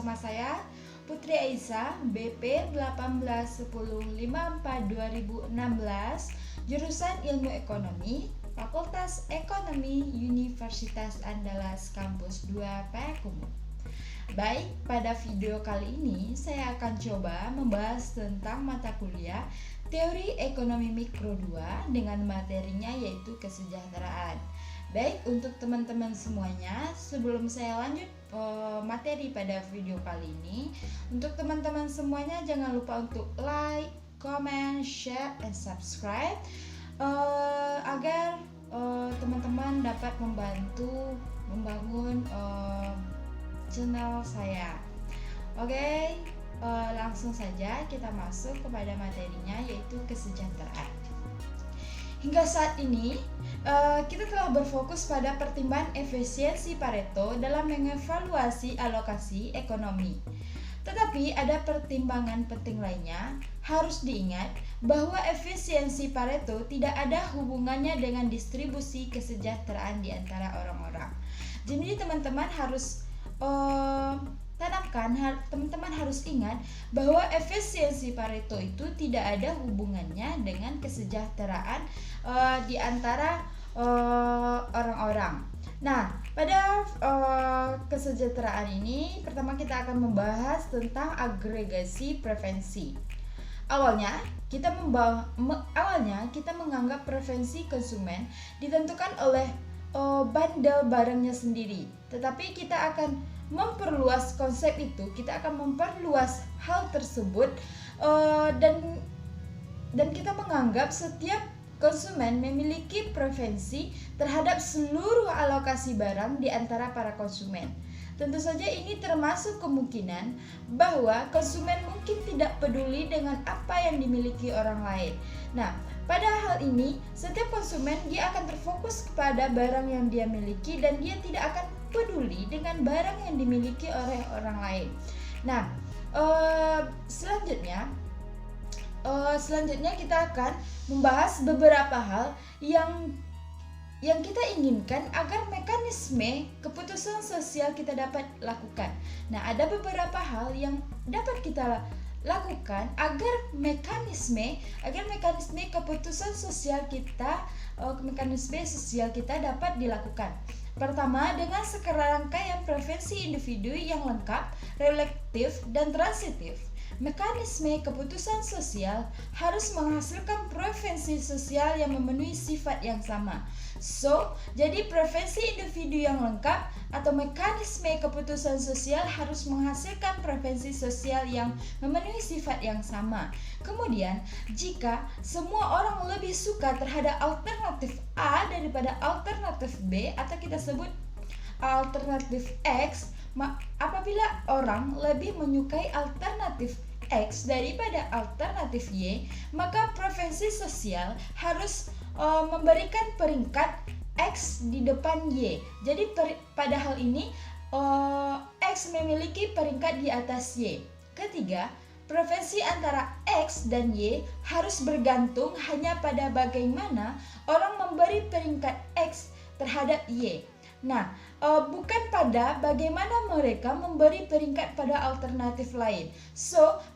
bersama saya Putri Aisyah, BP 181054-2016, jurusan Ilmu Ekonomi, Fakultas Ekonomi Universitas Andalas Kampus 2 Payakumbuh. Baik, pada video kali ini saya akan coba membahas tentang mata kuliah Teori Ekonomi Mikro 2 dengan materinya yaitu kesejahteraan. Baik, untuk teman-teman semuanya, sebelum saya lanjut materi pada video kali ini, untuk teman-teman semuanya jangan lupa untuk like, comment, share, and subscribe agar teman-teman dapat membantu membangun channel saya. Oke, langsung saja kita masuk kepada materinya yaitu kesejahteraan. Hingga saat ini, kita telah berfokus pada pertimbangan efisiensi Pareto dalam mengevaluasi alokasi ekonomi. Tetapi ada pertimbangan penting lainnya. Harus diingat bahwa efisiensi Pareto tidak ada hubungannya dengan distribusi kesejahteraan di antara orang-orang. Jadi teman-teman harus teman-teman harus ingat bahwa efisiensi Pareto itu tidak ada hubungannya dengan kesejahteraan di antara orang-orang. Nah, pada kesejahteraan ini pertama kita akan membahas tentang agregasi preferensi. Awalnya kita menganggap preferensi konsumen ditentukan oleh bundle barangnya sendiri. Tetapi kita akan memperluas konsep itu, kita akan memperluas hal tersebut dan kita menganggap setiap konsumen memiliki preferensi terhadap seluruh alokasi barang di antara para konsumen. Tentu saja ini termasuk kemungkinan bahwa konsumen mungkin tidak peduli dengan apa yang dimiliki orang lain. Nah, pada hal ini, setiap konsumen dia akan terfokus kepada barang yang dia miliki dan dia tidak akan peduli dengan barang yang dimiliki oleh orang lain. Nah, selanjutnya kita akan membahas beberapa hal yang kita inginkan agar mekanisme keputusan sosial kita dapat lakukan. Nah, ada beberapa hal yang dapat kita lakukan agar mekanisme keputusan sosial kita dapat dilakukan. Pertama, dengan serangkaian preferensi individu yang lengkap, relatif, dan transitif. Mekanisme keputusan sosial harus menghasilkan preferensi sosial yang memenuhi sifat yang sama. Jadi preferensi individu yang lengkap atau mekanisme keputusan sosial harus menghasilkan preferensi sosial yang memenuhi sifat yang sama. Kemudian, jika semua orang lebih suka terhadap alternatif A daripada alternatif B atau kita sebut alternatif X, apabila orang lebih menyukai alternatif X daripada alternatif Y, maka preferensi sosial harus memberikan peringkat X di depan Y. Jadi pada hal ini X memiliki peringkat di atas Y. Ketiga, preferensi antara X dan Y harus bergantung hanya pada bagaimana orang memberi peringkat X terhadap Y. Nah, bukan pada bagaimana mereka memberi peringkat pada alternatif lain.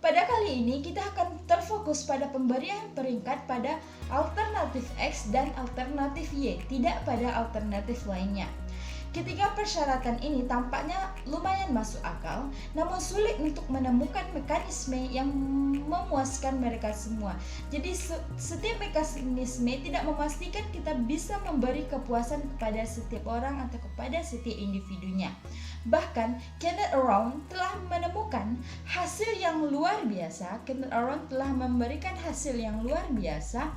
Pada kali ini kita akan terfokus pada pemberian peringkat pada alternatif X dan alternatif Y, tidak pada alternatif lainnya. Ketiga persyaratan ini tampaknya lumayan masuk akal, namun sulit untuk menemukan mekanisme yang memuaskan mereka semua. Jadi setiap mekanisme tidak memastikan kita bisa memberi kepuasan kepada setiap orang atau kepada setiap individunya. Bahkan Kenneth Around telah menemukan hasil yang luar biasa. Kenneth Around telah memberikan hasil yang luar biasa,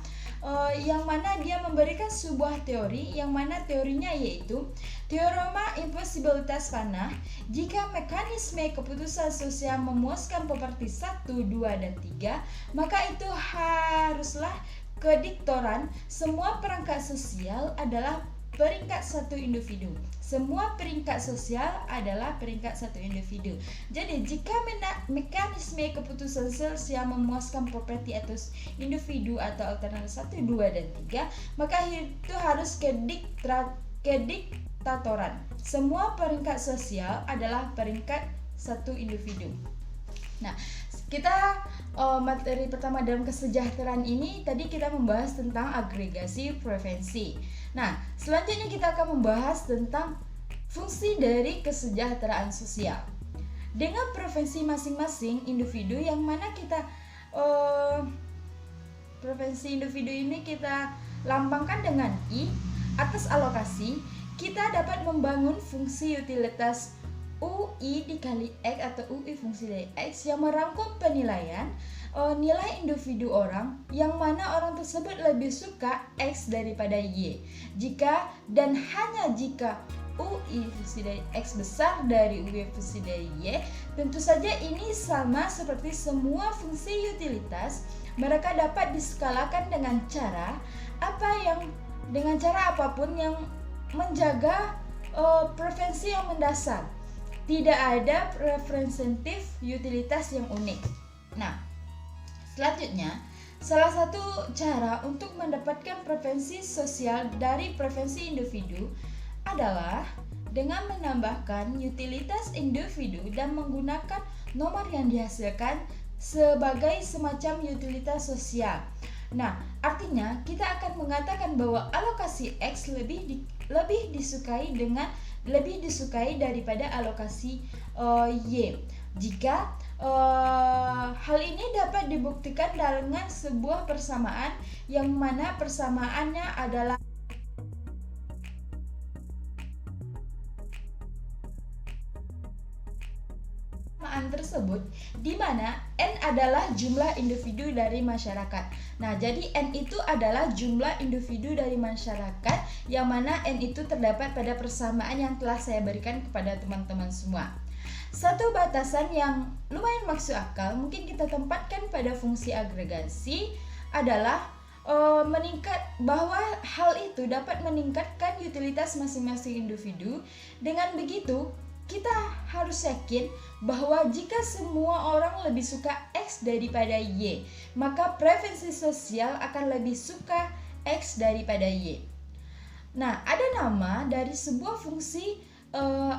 yang mana dia memberikan sebuah teori, yang mana teorinya yaitu teorema imposibilitas panah. Jika mekanisme keputusan sosial memuaskan properti 1, 2, dan 3, maka itu haruslah kediktoran semua perangkat sosial adalah peringkat satu individu. Semua peringkat sosial adalah peringkat satu individu. Jadi jika mekanisme keputusan sosial memuaskan properti atas individu atau alternatif 1, 2, dan 3, maka itu harus kediktatoran. Semua peringkat sosial adalah peringkat satu individu. Nah, kita materi pertama dalam kesejahteraan ini tadi kita membahas tentang agregasi preferensi. Nah, selanjutnya kita akan membahas tentang fungsi dari kesejahteraan sosial. Dengan preferensi masing-masing individu yang mana kita preferensi individu ini kita lambangkan dengan I atas alokasi, kita dapat membangun fungsi utilitas UI dikali X atau UI fungsi dari X yang merangkum penilaian nilai individu orang yang mana orang tersebut lebih suka X daripada Y. Jika dan hanya jika UI fungsi dari X besar dari UI fungsi dari Y, tentu saja ini sama seperti semua fungsi utilitas, mereka dapat diskalakan dengan cara apapun yang menjaga preferensi yang mendasar. Tidak ada representatif utilitas yang unik. Nah, selanjutnya, salah satu cara untuk mendapatkan preferensi sosial dari preferensi individu adalah dengan menambahkan utilitas individu dan menggunakan nomor yang dihasilkan sebagai semacam utilitas sosial. Nah, artinya kita akan mengatakan bahwa alokasi X lebih disukai daripada alokasi Y. Jika hal ini dapat dibuktikan dengan sebuah persamaan yang mana persamaannya adalah tersebut di mana N adalah jumlah individu dari masyarakat. Nah, jadi N itu adalah jumlah individu dari masyarakat yang mana N itu terdapat pada persamaan yang telah saya berikan kepada teman-teman semua. Satu batasan yang lumayan masuk akal mungkin kita tempatkan pada fungsi agregasi adalah bahwa hal itu dapat meningkatkan utilitas masing-masing individu. Dengan begitu, kita harus yakin bahwa jika semua orang lebih suka X daripada Y, maka preferensi sosial akan lebih suka X daripada Y. Nah, ada nama dari sebuah fungsi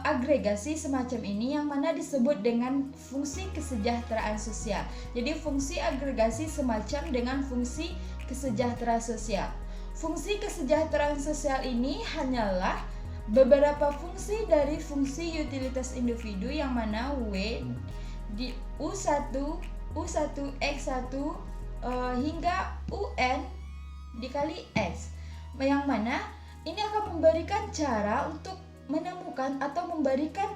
agregasi semacam ini yang mana disebut dengan fungsi kesejahteraan sosial. Jadi fungsi agregasi semacam dengan fungsi kesejahteraan sosial. Fungsi kesejahteraan sosial ini hanyalah beberapa fungsi dari fungsi utilitas individu yang mana W di U1, U1X1 hingga UN dikali X, yang mana ini akan memberikan cara untuk menemukan atau memberikan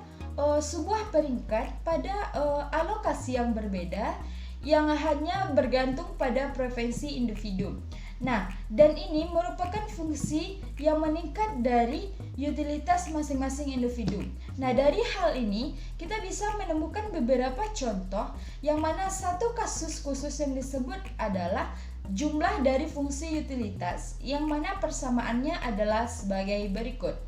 sebuah peringkat pada alokasi yang berbeda yang hanya bergantung pada preferensi individu. Nah, dan ini merupakan fungsi yang meningkat dari utilitas masing-masing individu. Nah, dari hal ini kita bisa menemukan beberapa contoh yang mana satu kasus khusus yang disebut adalah jumlah dari fungsi utilitas yang mana persamaannya adalah sebagai berikut.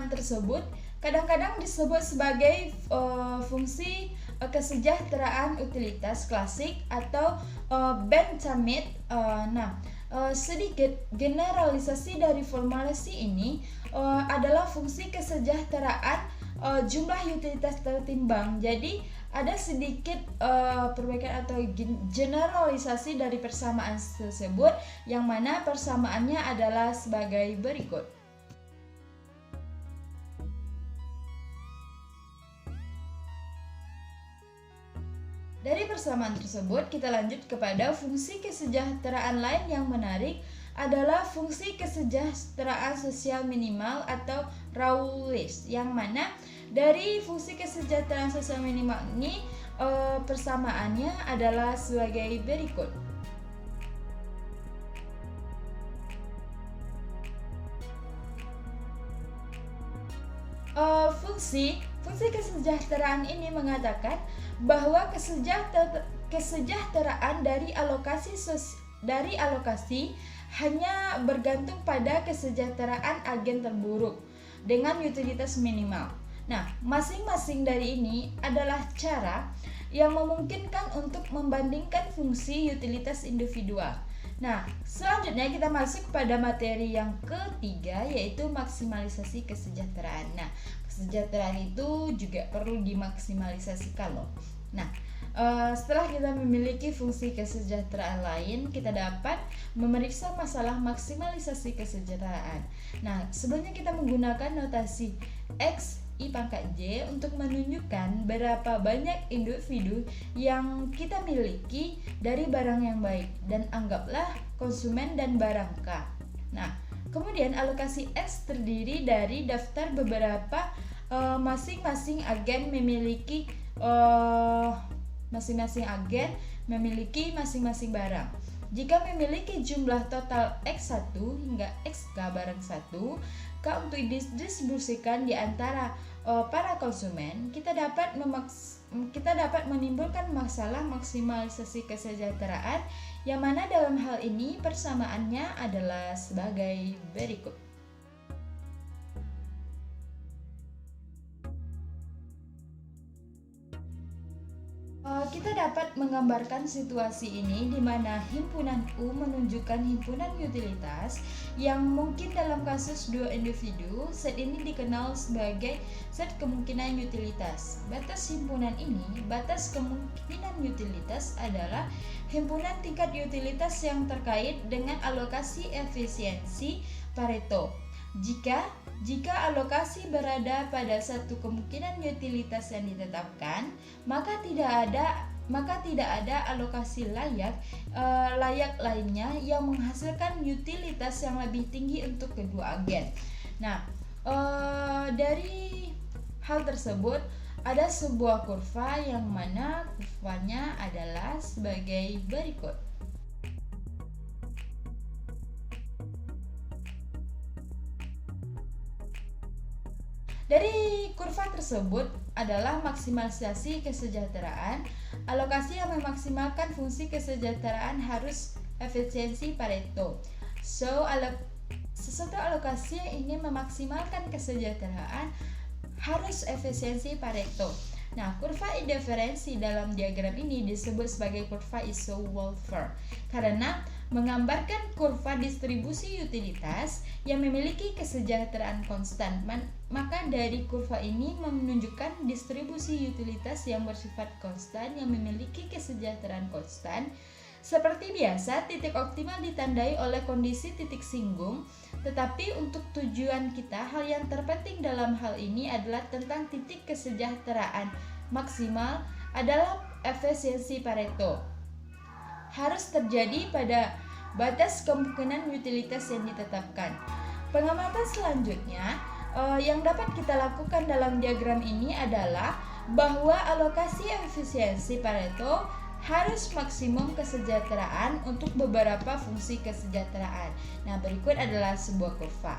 Tersebut kadang-kadang disebut sebagai fungsi kesejahteraan utilitas klasik atau Bentham-Smith. Sedikit generalisasi dari formulasi ini adalah fungsi kesejahteraan jumlah utilitas tertimbang. Jadi ada sedikit perbaikan atau generalisasi dari persamaan tersebut yang mana persamaannya adalah sebagai berikut. Dari persamaan tersebut, kita lanjut kepada fungsi kesejahteraan lain yang menarik adalah fungsi kesejahteraan sosial minimal atau Rawlings, yang mana dari fungsi kesejahteraan sosial minimal ini persamaannya adalah sebagai berikut. Fungsi kesejahteraan ini mengatakan bahwa kesejahteraan dari alokasi hanya bergantung pada kesejahteraan agen terburuk dengan utilitas minimal. Nah, masing-masing dari ini adalah cara yang memungkinkan untuk membandingkan fungsi utilitas individual. Nah, selanjutnya kita masuk pada materi yang ketiga, yaitu maksimalisasi kesejahteraan. Nah, kesejahteraan itu juga perlu dimaksimalisasikan loh. Nah, setelah kita memiliki fungsi kesejahteraan lain, kita dapat memeriksa masalah maksimalisasi kesejahteraan. Nah, sebelumnya kita menggunakan notasi X I pangkat J untuk menunjukkan berapa banyak individu yang kita miliki dari barang yang baik, dan anggaplah konsumen dan barang K. Nah, kemudian alokasi S terdiri dari daftar beberapa masing-masing agen memiliki masing-masing barang. Jika memiliki jumlah total X1 hingga XK barang 1, K untuk didistribusikan di antara para konsumen, kita dapat menimbulkan masalah maksimalisasi kesejahteraan, yang mana dalam hal ini persamaannya adalah sebagai berikut. Kita dapat menggambarkan situasi ini di mana himpunan U menunjukkan himpunan utilitas yang mungkin dalam kasus dua individu. Set ini dikenal sebagai set kemungkinan utilitas. Batas himpunan ini, batas kemungkinan utilitas adalah himpunan tingkat utilitas yang terkait dengan alokasi efisiensi Pareto. Jika alokasi berada pada satu kemungkinan utilitas yang ditetapkan, maka tidak ada alokasi layak lainnya yang menghasilkan utilitas yang lebih tinggi untuk kedua agen. Nah, dari hal tersebut ada sebuah kurva yang mana kurvanya adalah sebagai berikut. Dari kurva tersebut adalah maksimalisasi kesejahteraan. Alokasi yang memaksimalkan fungsi kesejahteraan harus efisiensi Pareto. Sesuatu alokasi yang ingin memaksimalkan kesejahteraan harus efisiensi Pareto. Nah, kurva indiferensi dalam diagram ini disebut sebagai kurva Iso-Waldfer karena menggambarkan kurva distribusi utilitas yang memiliki kesejahteraan konstan. Maka dari kurva ini menunjukkan distribusi utilitas yang bersifat konstan yang memiliki kesejahteraan konstan. Seperti biasa, titik optimal ditandai oleh kondisi titik singgung, tetapi untuk tujuan kita, hal yang terpenting dalam hal ini adalah tentang titik kesejahteraan maksimal adalah efisiensi Pareto. Harus terjadi pada batas kemungkinan utilitas yang ditetapkan. Pengamatan selanjutnya yang dapat kita lakukan dalam diagram ini adalah bahwa alokasi efisiensi Pareto harus maksimum kesejahteraan untuk beberapa fungsi kesejahteraan. Nah, berikut adalah sebuah kurva.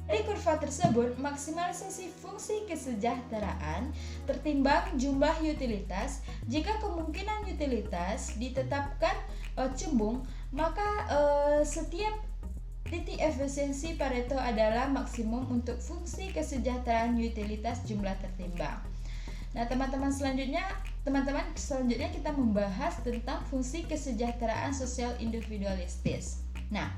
Dari kurva tersebut, maksimalisasi fungsi kesejahteraan tertimbang jumlah utilitas. Jika kemungkinan utilitas ditetapkan cembung, maka setiap titik efisiensi Pareto adalah maksimum untuk fungsi kesejahteraan utilitas jumlah tertimbang. Nah, teman-teman selanjutnya kita membahas tentang fungsi kesejahteraan sosial individualistis. Nah,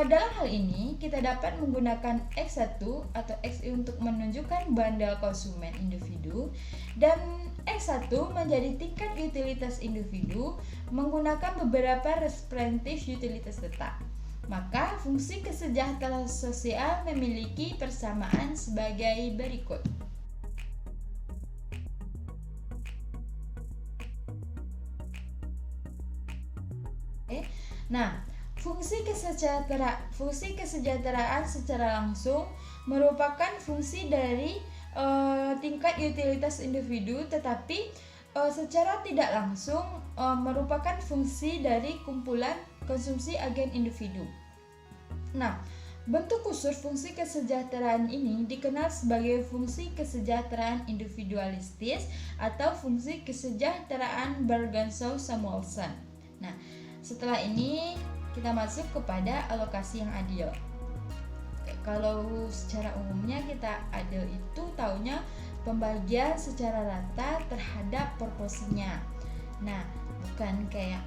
dalam hal ini kita dapat menggunakan X1 atau XI untuk menunjukkan bandel konsumen individu, dan X1 menjadi tingkat utilitas individu menggunakan beberapa representatif utilitas tetap. Maka fungsi kesejahteraan sosial memiliki persamaan sebagai berikut. Nah, fungsi kesejahteraan secara langsung merupakan fungsi dari tingkat utilitas individu, tetapi secara tidak langsung merupakan fungsi dari kumpulan konsumsi agen individu. Nah, bentuk kusur fungsi kesejahteraan ini dikenal sebagai fungsi kesejahteraan individualistis atau fungsi kesejahteraan Bergensau-Samuelson. Nah, setelah ini kita masuk kepada alokasi yang adil. Kalau secara umumnya kita adil itu taunya pembagian secara rata terhadap proporsinya. Nah, bukan kayak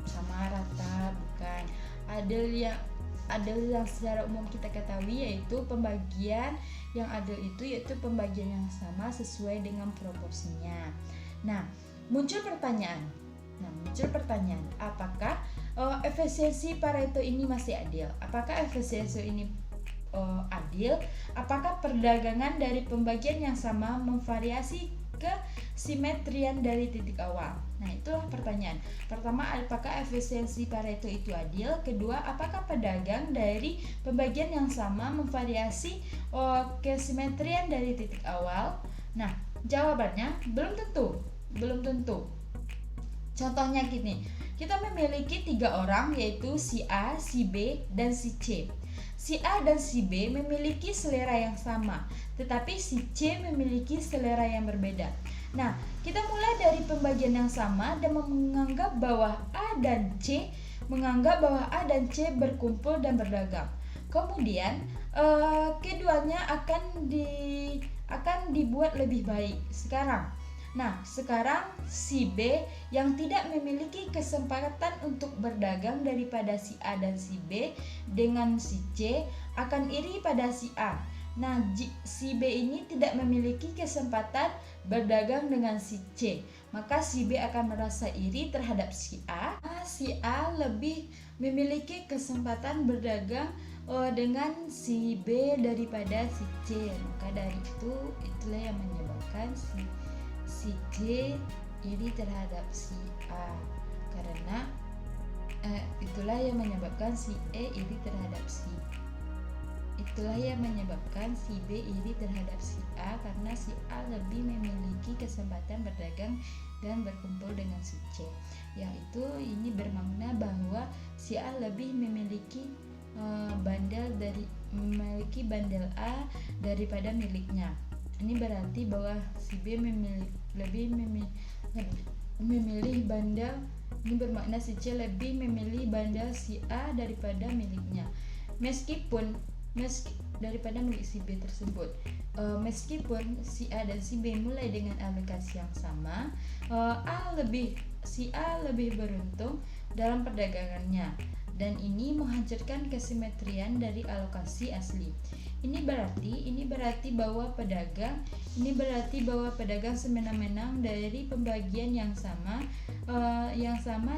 sama rata, bukan. Adil yang secara umum kita ketahui yaitu pembagian yang adil itu yaitu pembagian yang sama sesuai dengan proporsinya. Nah, muncul pertanyaan, apakah efisiensi Pareto ini masih adil? Apakah efisiensi ini adil? Apakah perdagangan dari pembagian yang sama memvariasi kesimetrian dari titik awal? Nah, itulah pertanyaan. Pertama, apakah efisiensi Pareto itu adil? Kedua, apakah pedagang dari pembagian yang sama memvariasi kesimetrian dari titik awal? Nah, jawabannya belum tentu. Contohnya gini, kita memiliki 3 orang yaitu si A, si B, dan si C. Si A dan si B memiliki selera yang sama, tetapi si C memiliki selera yang berbeda. Nah, kita mulai dari pembagian yang sama dan menganggap bahwa A dan C berkumpul dan berdagang. Kemudian keduanya akan dibuat lebih baik. Sekarang si B yang tidak memiliki kesempatan untuk berdagang daripada si A dan si B dengan si C akan iri pada si A. Nah, si B ini tidak memiliki kesempatan berdagang dengan si C, maka si B akan merasa iri terhadap si A. Si A lebih memiliki kesempatan berdagang dengan si B daripada si C, maka dari itulah yang menyebabkan si C iri terhadap si A, karena itulah yang menyebabkan si E iri terhadap si B iri terhadap si A, karena si A lebih memiliki kesempatan berdagang dan berkumpul dengan si C. Yaitu ini bermakna bahwa si A lebih memiliki bandel A daripada miliknya. Ini berarti bahwa si B lebih memilih bandel. Ini bermakna si C lebih memilih bandel si A daripada miliknya. Meskipun daripada milik si B tersebut. Meskipun si A dan si B mulai dengan alokasi yang sama, si A lebih beruntung dalam perdagangannya, dan ini menghancurkan kesimetrian dari alokasi asli. Ini berarti bahwa pedagang semena-mena dari pembagian yang sama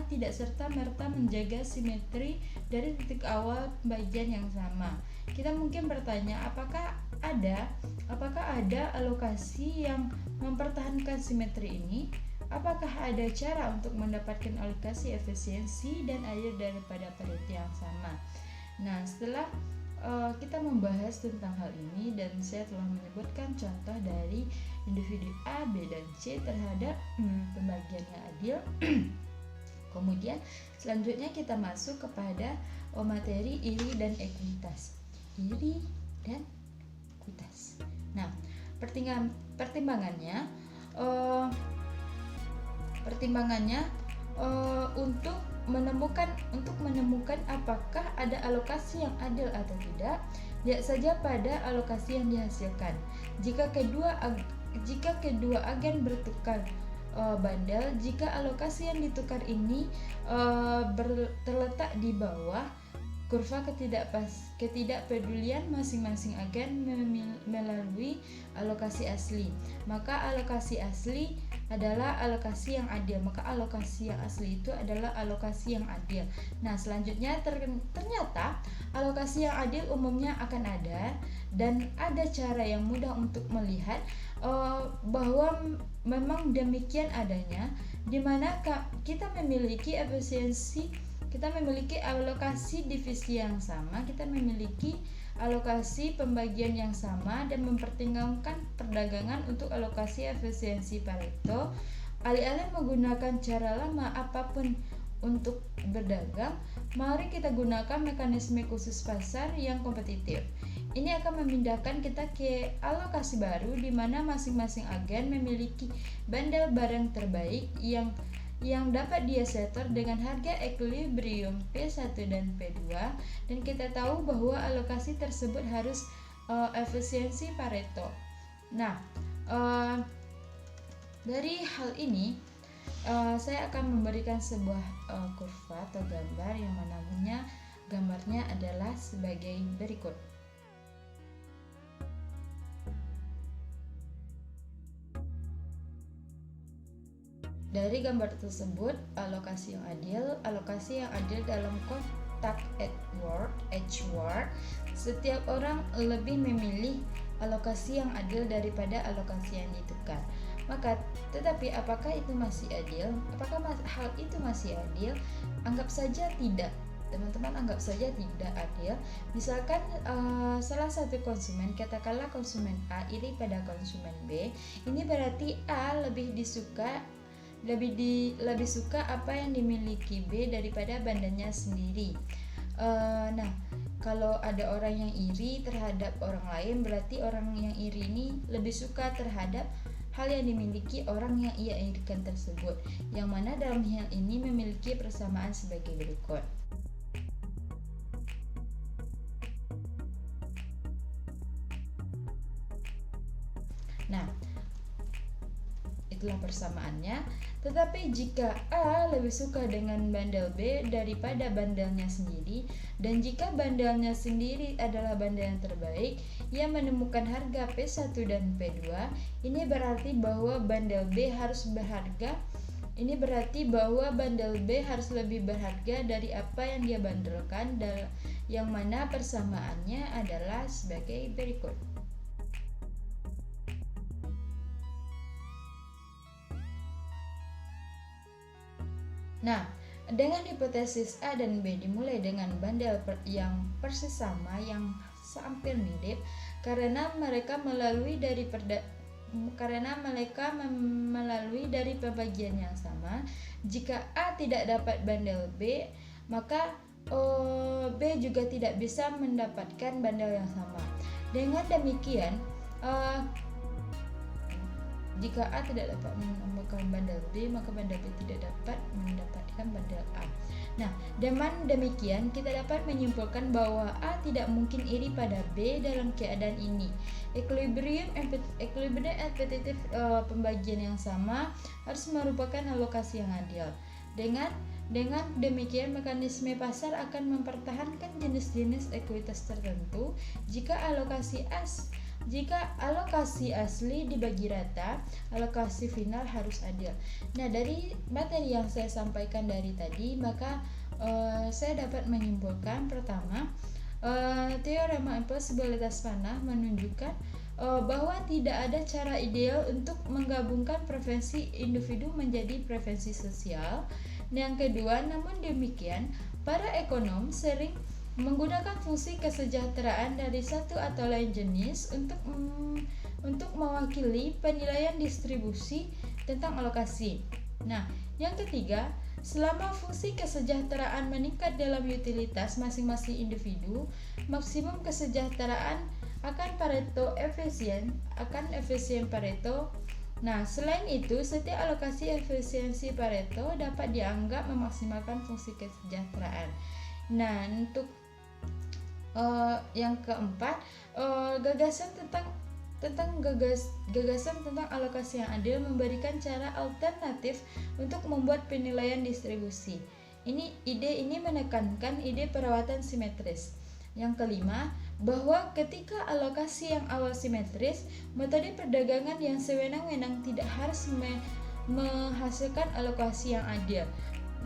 tidak serta-merta menjaga simetri dari titik awal pembagian yang sama. Kita mungkin bertanya, apakah ada alokasi yang mempertahankan simetri ini? Apakah ada cara untuk mendapatkan alokasi efisiensi dan adil daripada Pareto yang sama? Nah, setelah kita membahas tentang hal ini dan saya telah menyebutkan contoh dari individu A, B, dan C terhadap pembagian yang adil. Kemudian selanjutnya kita masuk kepada materi iri dan ekuitas. Nah, pertimbangannya untuk menemukan apakah ada alokasi yang adil atau tidak, lihat saja pada alokasi yang dihasilkan. Jika kedua agen bertukar bandel, jika alokasi yang ditukar ini terletak di bawah kurva ketidakpedulian masing-masing agen melalui alokasi asli, maka alokasi asli adalah alokasi yang adil. Maka alokasi yang asli itu adalah alokasi yang adil. Nah, selanjutnya ternyata alokasi yang adil umumnya akan ada, dan ada cara yang mudah untuk melihat bahwa memang demikian adanya, di mana kita memiliki alokasi divisi yang sama, kita memiliki alokasi pembagian yang sama, dan mempertimbangkan perdagangan untuk alokasi efisiensi Pareto. Alih-alih menggunakan cara lama apapun untuk berdagang, mari kita gunakan mekanisme khusus pasar yang kompetitif. Ini akan memindahkan kita ke alokasi baru, di mana masing-masing agen memiliki bandel barang terbaik yang dapat dia setor dengan harga equilibrium P1 dan P2, dan kita tahu bahwa alokasi tersebut harus efisiensi Pareto. Nah, Eh, dari hal ini saya akan memberikan sebuah kurva atau gambar yang namanya gambarnya adalah sebagai berikut. Dari gambar tersebut, alokasi yang adil dalam kotak Edgeworth, setiap orang lebih memilih alokasi yang adil daripada alokasi yang ditukar. Maka, tetapi apakah itu masih adil? Apakah hal itu masih adil? Anggap saja tidak. Teman-teman anggap saja tidak adil. Misalkan salah satu konsumen, katakanlah konsumen A iri pada konsumen B, ini berarti A lebih suka apa yang dimiliki B daripada bandelnya sendiri. Nah, kalau ada orang yang iri terhadap orang lain, berarti orang yang iri ini lebih suka terhadap hal yang dimiliki orang yang ia irikan tersebut, yang mana dalam hal ini memiliki persamaan sebagai berikut. Nah, itulah persamaannya. Tetapi jika A lebih suka dengan bandel B daripada bandelnya sendiri, dan jika bandelnya sendiri adalah bandel yang terbaik yang menemukan harga P1 dan P2, ini berarti bahwa bandel B harus berharga. Ini berarti bahwa bandel B harus lebih berharga dari apa yang dia bandelkan, yang mana persamaannya adalah sebagai berikut. Nah, dengan hipotesis A dan B dimulai dengan bandel yang persis sama, yang hampir mirip, karena mereka melalui dari pembagian yang sama. Jika A tidak dapat bandel B, maka B juga tidak bisa mendapatkan bandel yang sama. Dengan demikian, jika A tidak dapat menemukan bandel B, maka bandel B tidak dapat mendapatkan bandel A. Nah, dengan demikian kita dapat menyimpulkan bahwa A tidak mungkin iri pada B dalam keadaan ini. Equilibrium kompetitif pembagian yang sama harus merupakan alokasi yang adil. Dengan demikian, mekanisme pasar akan mempertahankan jenis-jenis ekuitas tertentu jika alokasi asli dibagi rata, alokasi final harus adil. Nah, dari materi yang saya sampaikan dari tadi, maka saya dapat menyimpulkan pertama, teorema imposibilitas panah menunjukkan bahwa tidak ada cara ideal untuk menggabungkan preferensi individu menjadi preferensi sosial. Yang kedua, namun demikian, para ekonom sering menggunakan fungsi kesejahteraan dari satu atau lain jenis untuk mewakili penilaian distribusi tentang alokasi. Nah, yang ketiga, selama fungsi kesejahteraan meningkat dalam utilitas masing-masing individu, maksimum kesejahteraan akan efisien Pareto. Nah, selain itu, setiap alokasi efisiensi Pareto dapat dianggap memaksimalkan fungsi kesejahteraan. Nah, untuk yang keempat, gagasan tentang alokasi yang adil memberikan cara alternatif untuk membuat penilaian distribusi. Ide ini menekankan ide perawatan simetris. Yang kelima, bahwa ketika alokasi yang awal simetris, metode perdagangan yang sewenang-wenang tidak harus menghasilkan alokasi yang adil.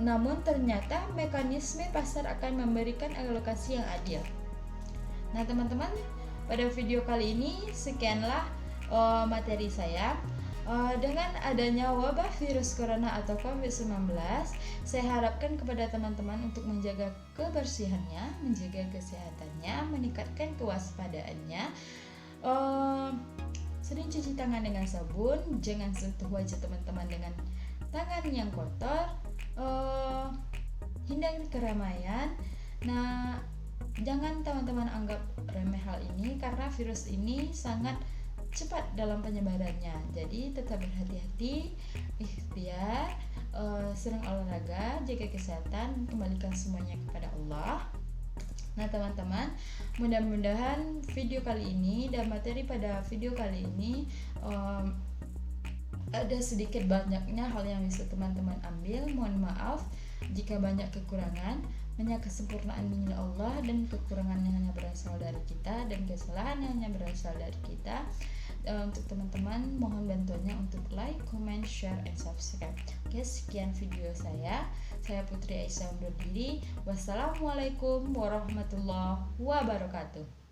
Namun ternyata mekanisme pasar akan memberikan alokasi yang adil. Nah, teman-teman, pada video kali ini sekianlah materi saya. Dengan adanya wabah virus corona atau COVID-19, saya harapkan kepada teman-teman untuk menjaga kebersihannya, menjaga kesehatannya, meningkatkan kewaspadaannya. Sering cuci tangan dengan sabun, jangan sentuh wajah teman-teman dengan tangan yang kotor, hindari keramaian. Nah, jangan teman-teman anggap remeh hal ini, karena virus ini sangat cepat dalam penyebarannya. Jadi tetap berhati-hati, ikhtiar, sering olahraga, jaga kesehatan, kembalikan semuanya kepada Allah. Nah, teman-teman, mudah-mudahan video kali ini dan materi pada video kali ini ada sedikit banyaknya hal yang bisa teman-teman ambil. Mohon maaf jika banyak kekurangan. Hanya kesempurnaan milik Allah, dan kekurangannya hanya berasal dari kita, dan kesalahannya hanya berasal dari kita. Untuk teman-teman, mohon bantuannya untuk like, comment, share, and subscribe. Oke, sekian video saya. Saya Putri Aisyah undur diri. Wassalamualaikum warahmatullahi wabarakatuh.